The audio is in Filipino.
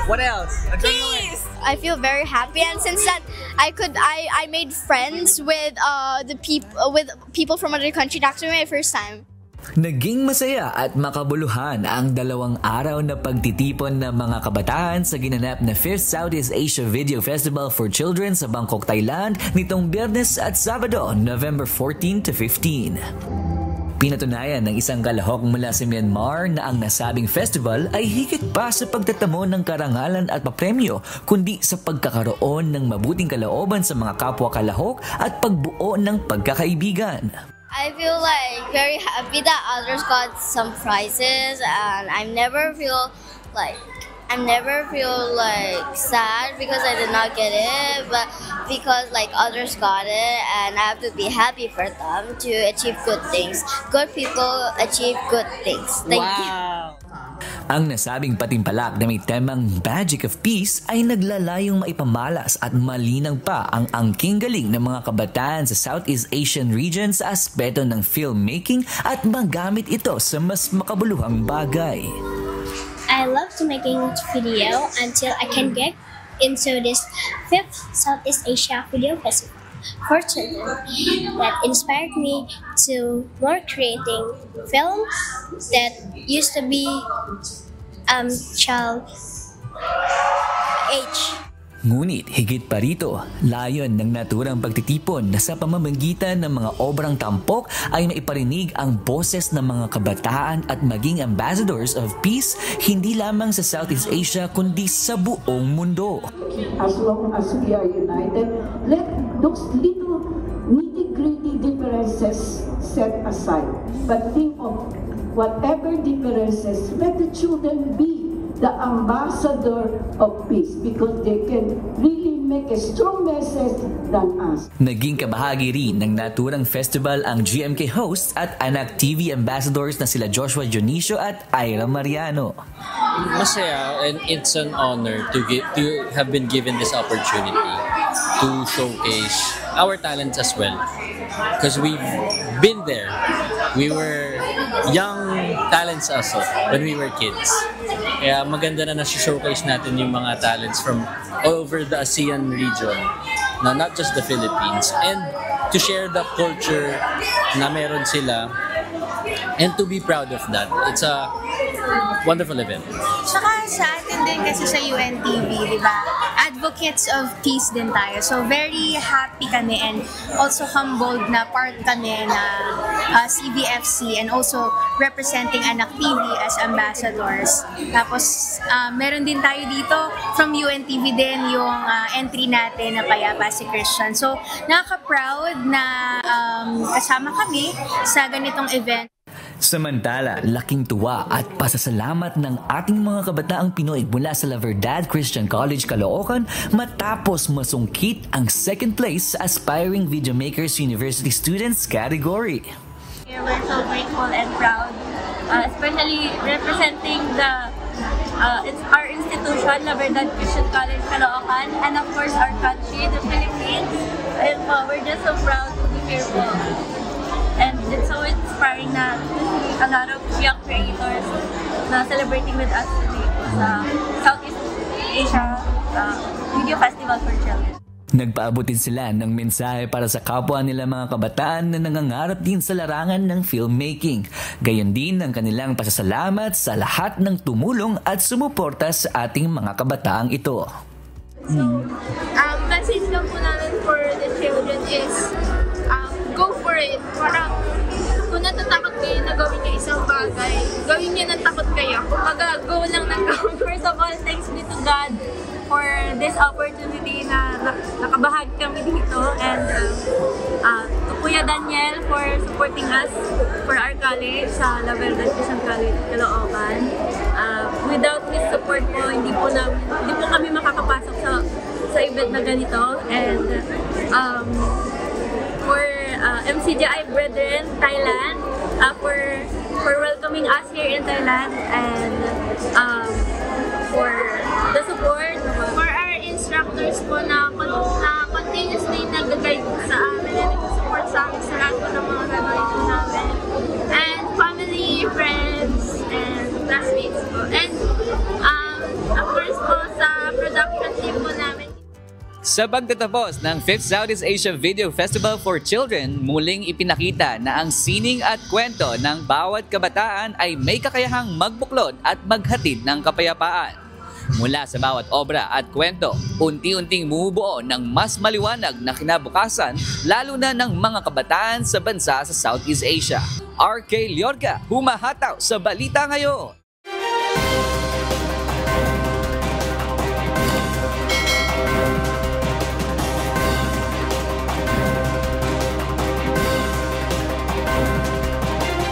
What else? Peace! I feel very happy, and since that I made friends with people from other country. That's my first time. Naging masaya at makabuluhan ang 2 araw na pagtitipon ng mga kabataan sa ginanap na 5th Southeast Asia Video Festival for Children sa Bangkok, Thailand nitong Biyernes at Sabado, November 14 to 15. Pinatunayan ng isang kalahok mula sa Myanmar na ang nasabing festival ay higit pa sa pagtatamo ng karangalan at papremyo, kundi sa pagkakaroon ng mabuting kalooban sa mga kapwa kalahok at pagbuo ng pagkakaibigan. I feel like very happy that others got some prizes, and I never feel like sad because I did not get it, but because like others got it, and I have to be happy for them to achieve good things. Good people achieve good things. Thank you. Ang nasabing patimpalak na may temang Magic of Peace ay naglalayong maipamalas at malinang pa ang angking galing ng mga kabataan sa Southeast Asian region sa aspeto ng filmmaking at magamit ito sa mas makabuluhang bagay. I love to making video until I can get into this 5th Southeast Asia Video Festival for children that inspired me to more creating films that used to be child age. Ngunit higit pa rito, layon ng naturang pagtitipon na sa pamamagitan ng mga obrang tampok ay maiparinig ang boses ng mga kabataan at maging ambassadors of peace hindi lamang sa Southeast Asia kundi sa buong mundo. As long as we are united, let those little nitty-gritty differences set aside. But think of whatever differences, let the children be the ambassador of peace because they can really make a strong message than us. Naging kabahagi rin ng naturang festival ang GMK hosts at anak TV ambassadors na sila Joshua Dionisio at Ira Mariano. Masaya, and it's an honor to have been given this opportunity to showcase our talents as well. Because we've been there. We were young talents also when we were kids. Kaya maganda na nasi-showcase natin yung mga talents from all over the ASEAN region, na not just the Philippines, and to share the culture na meron sila and to be proud of that. It's a wonderful event. Saka sa atin din kasi sa UNTV, di ba? Advocates of peace din tayo. So very happy kami and also humbled na part kami na CVFC and also representing Anak TV as ambassadors. Tapos meron din tayo dito from UNTV din yung entry natin na Payapa si Christian. So nakaka-proud na kasama kami sa ganitong event. Samantala, laking tuwa at pasasalamat ng ating mga kabataang Pinoy mula sa La Verdad Christian College, Caloocan matapos masungkit ang 2nd place sa Aspiring Videomakers University Students category. We're so grateful and proud, especially representing our institution, La Verdad Christian College, Caloocan, and of course our country, the Philippines. And we're just so proud to be here po. And it's so inspiring na to see a lot of young creators na celebrating with us today sa Southeast Asia Video Festival for Children. Nagpaabot din sila ng mensahe para sa kapwa nila mga kabataan na nangangarap din sa larangan ng filmmaking. Gayon din ang kanilang pasasalamat sa lahat ng tumulong at sumuporta sa ating mga kabataang ito. Message lang po namin for the children is go for it. Parang kung natatakot kayo na gawin niyo isang bagay, gawin niyo nang takot kayo. Go lang ng go. First of all, thanks be to God for this opportunity na nakabahagi kami dito, and to Kuya Daniel for supporting us for our college sa La Verdad Christian College, Caloocan. Without his support po, hindi po kami makakapasok sa event na ganito, and for MCGI Brethren Thailand for welcoming us here in Thailand, and for the support for our instructors po na continuously nag-guide sa amin and nag-support sa amin sa lahat po ng mga gagawin po namin, and family, friends, and classmates po, and of course po sa Sa pagtatapos ng 5th Southeast Asia Video Festival for Children, muling ipinakita na ang sining at kwento ng bawat kabataan ay may kakayahang magbuklod at maghatid ng kapayapaan. Mula sa bawat obra at kwento, unti-unting bumubuo ng mas maliwanag na kinabukasan lalo na ng mga kabataan sa bansa sa Southeast Asia. RK Liorca, humahataw sa Balita Ngayon!